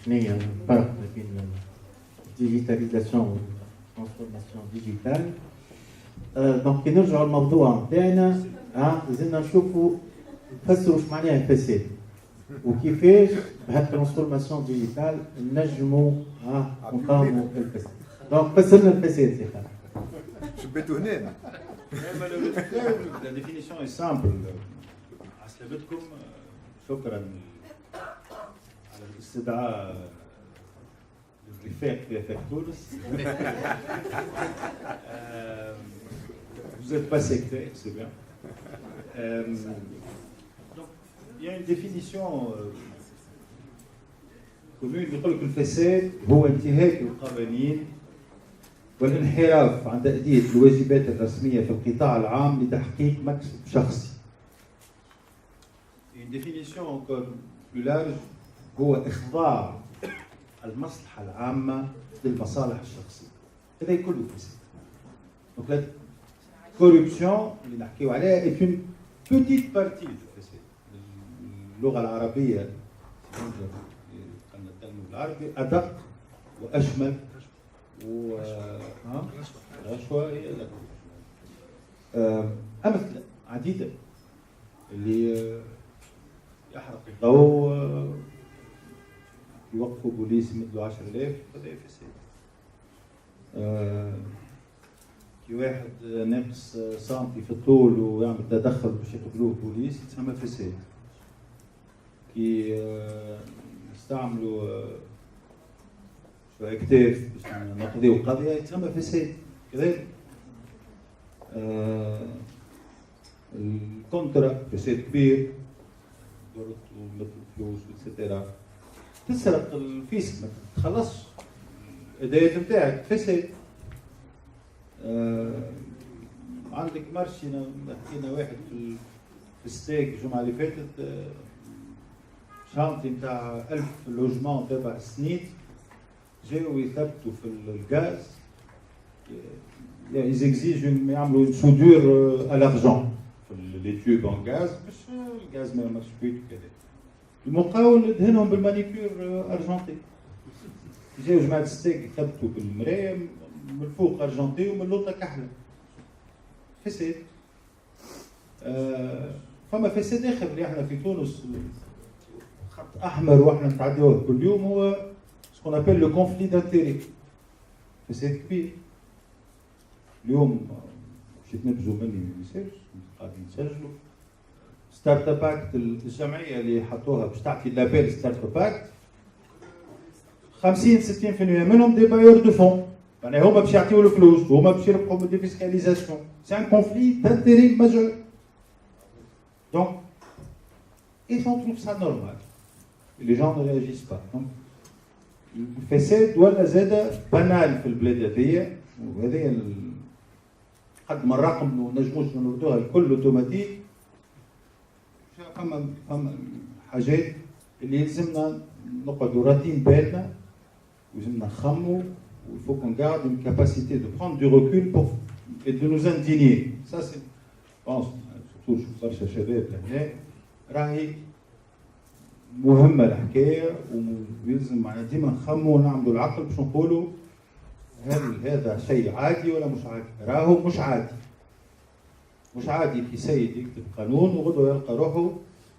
شنو هي الفرق بين الديجيتاليزاسيون والترانسفورماسيون ديجيتال. دونك كي نرجعوا للموضوع نتاعنا لازمنا نشوفوا نفسروا اش معناها الفساد وكيفاش بهالترانسفورماسيون ديجيتال نجموا نقاوموا الفساد. دونك فسرنا الفساد سي خالد. شبيتوا هنا. La définition est simple. عسلامتكم شكرا على الاستدعاء للرفاق في تونس. Vous n'êtes pas sectaire, c'est bien. Donc, il y a une définition commune يقول لك الفساد هو انتهاك القوانين والانحراف عن تأدية الواجبات الرسمية في القطاع العام لتحقيق مكسب شخصي. Une définition encore plus large هو إخضاع المصلحة العامة للمصالح الشخصية. هذا كله فساد. Donc la corruption اللي نحكيو عليها est une petite partie du فساد. اللغة العربية العربي أدق وأشمل رشوة هي أمثلة عديدة اللي يحرق الضوء يوقفوا بوليس يمدوا 10,000 هذا فساد. كي واحد ناقص سنتي في الطول ويعمل تدخل باش يقبلوه بوليس يتسمى فساد. كي يستعملوا شوية كتاف باش نقضيو قضية يتسمى فساد كذلك. الكونترا فساد كبير ضرط ومثل فلوس وإتسيتيرا. تسرق الفيس ما تخلصش الأداة نتاعك فساد. عندك مرشي حكينا واحد في الستيك الجمعة اللي فاتت شانتي نتاع 1000 لوجمون تبع السنيت جاو يثبتوا في الغاز ils exigent يعملوا une soudure à l'argent في les tubes en gaz باش الغاز ما يمرش بيك كذا. المقاول دهنهم بالمانيكير ارجنتي. جاو جماعة الستيك يثبتوا بالمراية من الفوق ارجنتي ومن اللوطة كحلة. فساد. فما فساد اخر اللي احنا في تونس خط احمر واحنا نتعداوه كل يوم هو سكون ابل لو كونفلي دانتيري. فساد كبير. اليوم مشيت نبزوا مني ميساج قاعدين نسجلوا ستارت اب اكت الجمعيه اللي حطوها باش تعطي لابيل ستارت اب اكت 50-60% منهم دي بايور دو فون. يعني هما باش يعطيو الفلوس وهما باش يربحوا من ديفيسكاليزاسيون. سي ان كونفلي دانتيري ماجور. دونك ils trouvent ça normal. Les gens ne réagissent pas. Donc, الفساد ولا زاد بنال في البلاد هذيا وهذه قد ما الرقم ونجموش نردوها الكل اوتوماتيك. فما حاجات اللي يلزمنا نقعدوا راتين بالنا ولازمنا نخموا ويفو كون غارد une capacité de prendre du recul pour et de nous indigner. Ça c'est je pense surtout شوف برشا شباب لهنا راهي مهمة الحكاية ويلزم معنا ديما نخموا ونعملوا العقل باش نقولوا هل هذا شيء عادي ولا مش عادي؟ راهو مش عادي. مش عادي كي سيد يكتب قانون وغدوة يلقى روحه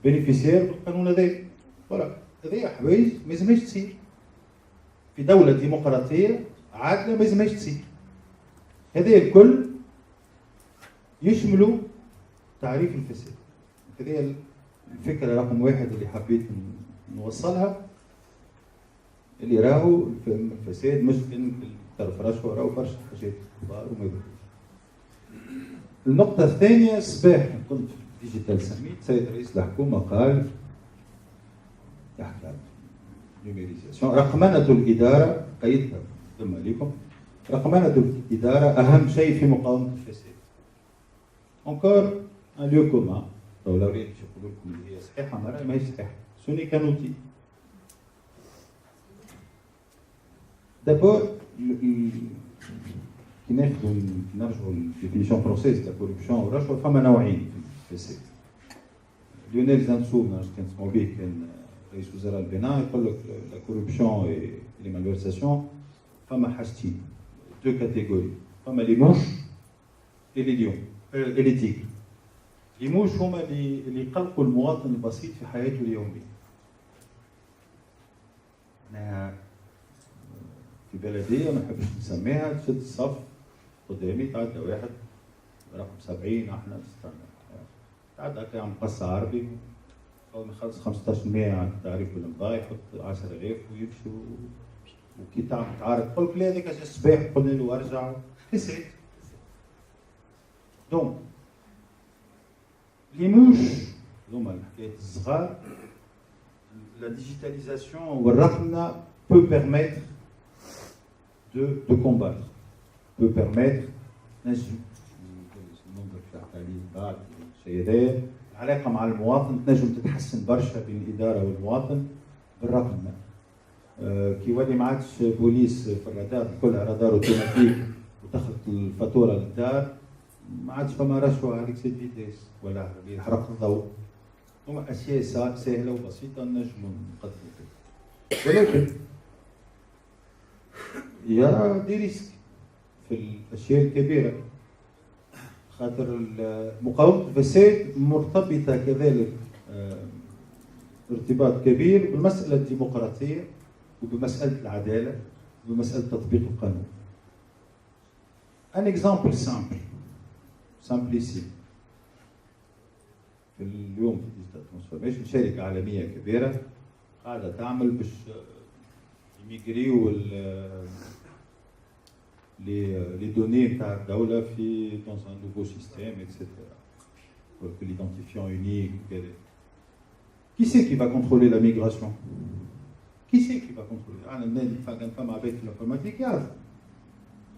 بينيفيسير بالقانون هذا. فوالا هذه حوايج ما يلزمهاش تصير. في دولة ديمقراطية عادلة ما يلزمهاش تصير. هذا الكل يشملوا تعريف الفساد. هذه الفكرة رقم واحد اللي حبيت نوصلها اللي راهو الفساد مش في طرف رشوة راهو برشا حاجات كبار وما يبقاش. النقطة الثانية الصباح كنت في ديجيتال سميت سيد رئيس الحكومة قال يحكي عن نيميريزاسيون رقمنة الإدارة قيدها ضمن عليكم. رقمنة الإدارة أهم شيء في مقاومة الفساد. encore un lieu commun. لو ريت يقولوا لكم اللي هي صحيحة مرة ما هي صحيحة. سوني كانوتي. دابور كي نرجعوا للديفينيسيون فرونسيز تاع كوربسيون والرشوة فما نوعين في الفساد. ليونيل زانسو كان اسمه به كان رئيس وزراء البناء يقول لك لا كوربسيون اي لي مالفيرساسيون فما حاجتين دو كاتيجوري فما لي موش اي لي ليون اي لي تيغر. لي موش هما اللي يقلقوا المواطن البسيط في حياته اليوميه. انا في بلديه ما نحبش نسميها تشد الصف قدامي تعدى واحد رقم 70 احنا نستنى تعدى هكا مقص عربي أول ما يخلص 15% على التعريف بالمضاي يحط 10,000 ويمشي وكي تعرف قلت لا هذاك الصباح قلنا له ارجع خسرت. دونك لي موش هما الحكايات الصغار لا ديجيتاليزاسيون والرقمنه peut permettre de combattre peut permettre نجم ننظر في التعليم بعد الشيء هذايا العلاقه مع المواطن تنجم تتحسن برشا بين الاداره والمواطن بالرقمنه. كي يولي ما عادش بوليس في الرادار كلها رادار اوتوماتيك وتاخذ الفاتوره للدار ما عادش فما رشوه على اكسيد فيتيس ولا يحرق الضوء. هما اشياء سهله وبسيطه نجم نقدموا ولكن يا دي ريسك في الاشياء الكبيره خاطر مقاومه الفساد مرتبطه كذلك ارتباط كبير بالمساله الديمقراطيه وبمساله العداله وبمساله تطبيق القانون. ان اكزامبل سامبليسيم في اليوم في ديجيتال ترانسفورميشن شركه عالميه كبيره قاعده تعمل باش يميغريو les données نتاع الدولة في dans un nouveau système, etc. Pour que l'identifiant unique, qui c'est qui va contrôler la migration? Qui c'est qui va contrôler? أنا كان فما عباد في الانفورماتيك يعرف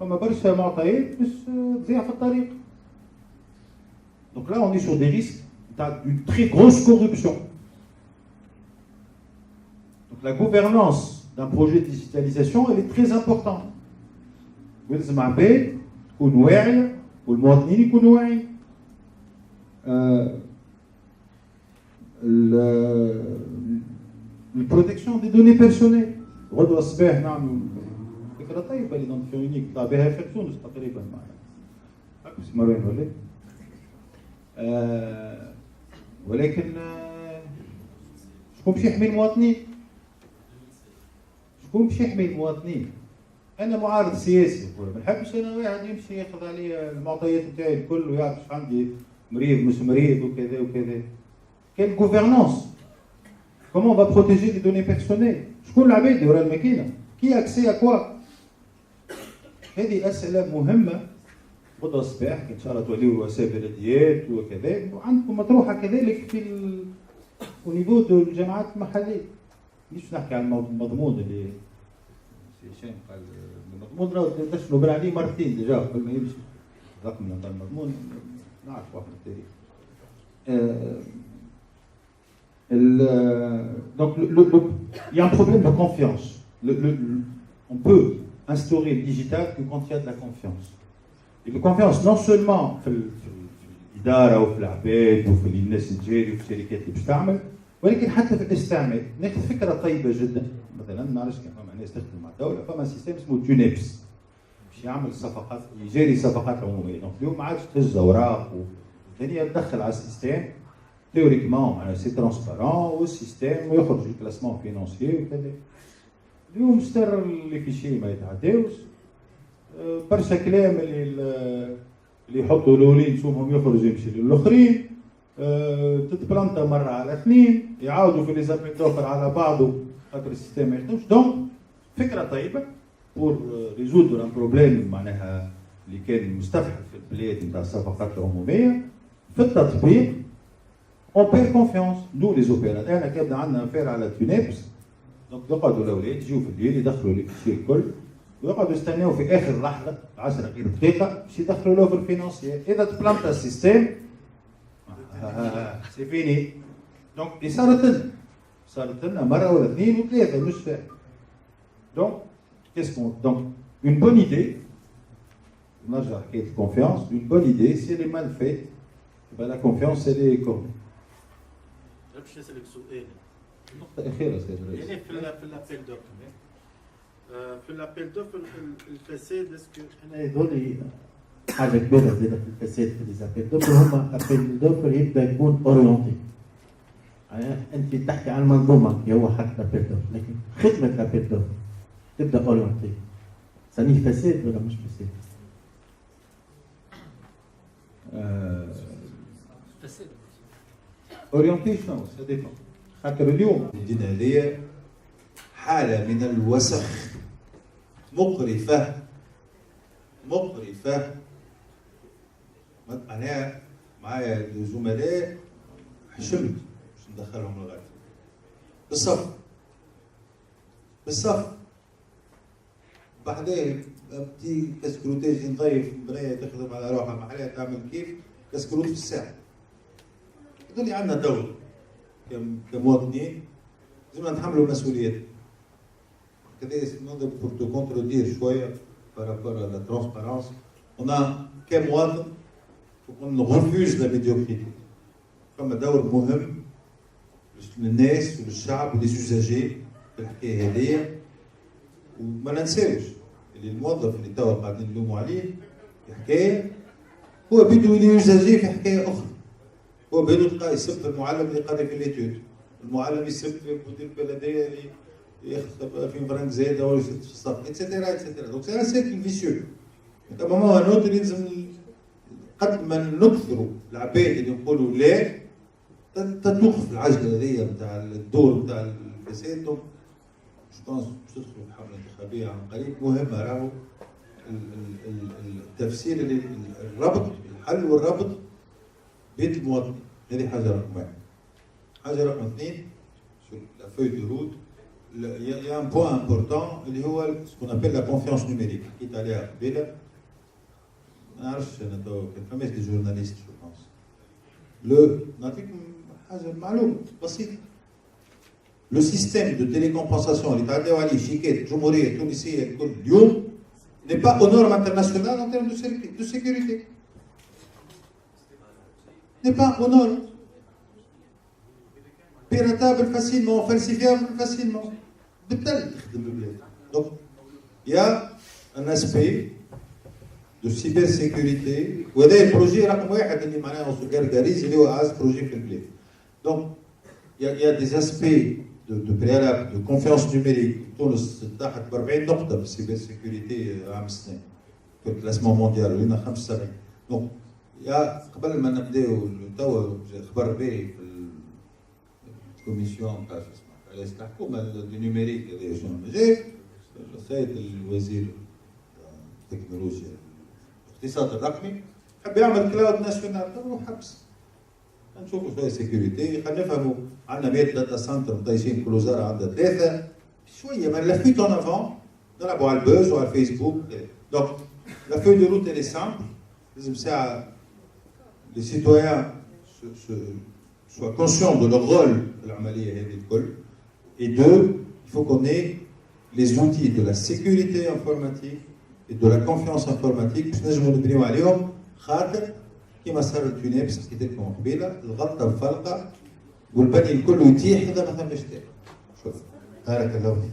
فما برشا معطيات باش تضيع في الطريق. Donc là on est sur des risques d'une très grosse corruption. Donc la gouvernance d'un projet de digitalisation elle est très importante. ولازم عباد تكون واعيه والمواطنين يكونوا واعيين. البروتكسيون دي دوني بيرسونيل غدوه الصباح نعملوا فكره طيبه ليدونتيفيون يونيك طلع بها في تونس تقريبا معنا هاكا سي مروان ولا ولكن شكون باش يحمي المواطنين؟ شكون باش يحمي المواطنين؟ انا معارض سياسي ما نحبش انا واحد يمشي ياخذ علي المعطيات نتاعي الكل ويعرف عندي مريض مش مريض وكذا وكذا. Quelle gouvernance? Comment on va protéger les données personnelles? شكون العباد اللي ورا الماكينه؟ كي اكسي ا كوا؟ هذه اسئله مهمه غدوه الصباح ان شاء الله توليوا رؤساء بلديات وكذا وعندكم مطروحه كذلك في ونيفو دو الجامعات المحليه. مش نحكي عن المضمون اللي هشام قال المضمون راه دشنوا بن عليه مرتين ديجا قبل ما يمشي رقمنا تاع المضمون نعرف واحد التاريخ. Donc il y a un problème de confiance. On peut instaurer le digital que quand il y a de la confiance. Et la confiance non seulement في الإدارة وفي العباد وفي الناس الجاري وفي الشركات اللي باش تعمل ولكن حتى في الاستعمال. ناخذ فكرة طيبة جدا مثلا ما نعرفش كان فما ناس تخدم مع الدولة فما سيستم اسمه تونيبس باش يعمل صفقات يجاري صفقات عمومية. دونك اليوم ما عادش تهز أوراق والدنيا تدخل على السيستم تيوريكمون معناها سي ترونسبارون والسيستم ويخرج الكلاسمون فينونسيي وكذا. اليوم ستر لي فيشي ما يتعداوش برشا كلام اللي يحطوا الاولين نشوفهم يخرج يمشي للاخرين تتبلانتا مره على اثنين يعاودوا في لي زابيل الاخر على بعضه خاطر السيستم ما يخدمش. دونك فكره طيبه بور ريزودر ان بروبليم معناها اللي كان مستفحل في البلاد نتاع الصفقات العموميه في التطبيق اون بير كونفيونس دو لي زوبيراتور. انا كان عندنا افير على تونيبس دونك يقعدوا الاولاد يجوا في الليل يدخلوا لي فيشي الكل ويقعدوا يستناو في اخر لحظه 10 غير دقيقه باش يدخلوا لوفر فينانسيير. اذا تبلانتا السيستم سي فيني. دونك صارت لنا مره ولا اثنين وثلاثه مش فاهم. دونك كيسكون دونك اون بون ايدي نرجع حكايه الكونفيونس. اون بون ايدي سي لي مال فيت يبقى لا كونفيونس سي لي كوم. باش نسالك سؤال النقطة أخيرة سيد الرئيس. يعني في الابيل دوف في الابيل دوف الفساد اسكو انا يظل حاجه كبيره زياده في الفساد في الابيل دوف هما ابيل دوف يبدا يكون اورينتي. انت تحكي عن منظومه هو حق الابيل دوف لكن خدمه الابيل دوف تبدا اورينتي. ثاني فساد ولا مش فساد؟ فساد اورينتي شنو؟ سا ديبون. خاطر اليوم المدينة هذه حالة من الوسخ مقرفة معناها معايا الزملاء حشمت باش ندخلهم لغاية بالصف بعدين بدي كسكروتاج نضيف بنية تخدم على روحها محلها تعمل كيف كسكروت في الساعة. يظل عندنا دور كمواطنين لازم نتحملوا مسؤوليات. كذا نقدر بور تو كونترودير شويه بارابور لا ترونسبارونس. انا كمواطن نغرفوز لا ميديوكريتي. فما دور مهم للناس وللشعب وللزوجاجي في الحكايه هذه. وما ننساوش اللي الموظف اللي توا قاعدين نلوموا عليه في حكايه هو بده يزاجي في حكايه اخرى. هو بينو تلقى يسب المعلم اللي قاري في ليتود، المعلم يسب مدير البلديه اللي ياخذ 2000 فرنك زايده ولا يسد في الصف اتسيتيرا اتسيتيرا. دونك سي ان سيركل فيسيو. انت ماما نوتر يلزم قد ما نكثروا العباد اللي يقولوا لا توقف العجله هذيا نتاع الدور نتاع الفساد. دونك جو بونس باش تدخلوا في حمله انتخابيه عن قريب مهمه. راهو التفسير اللي الربط الحل والربط بين المواطنين. هذه حاجه رقم واحد. حاجه رقم اثنين sur la feuille de route il y a un point important اللي هو ce qu'on appelle la confiance numérique. حكيت عليها قبيله. ما نعرفش انا تو كان فماش دي جورناليست جو بونس. لو نعطيكم حاجه معلومه بسيطه. لو سيستيم دو تيليكومبنساسيون اللي تعداو عليه شيكات الجمهوريه التونسيه الكل اليوم n'est pas aux normes internationales en termes de sécurité. N'est pas aux normes. Piratable facilement, falsifiable facilement. Donc, il y a un aspect de cybersécurité. وهذا البروجي رقم واحد اللي معناه وصل كاركاريز اللي هو أعز بروجي في البلاد. Donc, il y a des aspects de préalable, de confiance numérique. تونس تحت ب 40 نقطة في السيبرسيكوريتي عام السنة. في الكلاسمون مونديال ولينا 75. Donc, يا قبل ما نبداو توا خبر باهي في الكوميسيون تاع رئيس الحكومه النيميريك هذايا شنو جاي السيد الوزير التكنولوجيا الاقتصاد الرقمي حب يعمل كلاود ناسيونال نروح حبس نشوفوا شويه سيكوريتي خلينا نفهموا عندنا 100 داتا سنتر مطيشين كل وزاره عندها 3 شويه ما لافيت اون افون نلعبوا على البوز وعلى الفيسبوك. دونك لا فوي دو روت اللي سامبل لازم ساعه les citoyens soient conscients de leur rôle de l'Amalie et et deux, il faut qu'on ait les outils de la sécurité informatique et de la confiance informatique باش نجموا نبنيو عليهم خاطر كيما صار تونس حكيت لكم قبيله الغلطه مفلقه والبني الكل يتيح اذا ما ثماش تاني. شوف بارك الله فيك.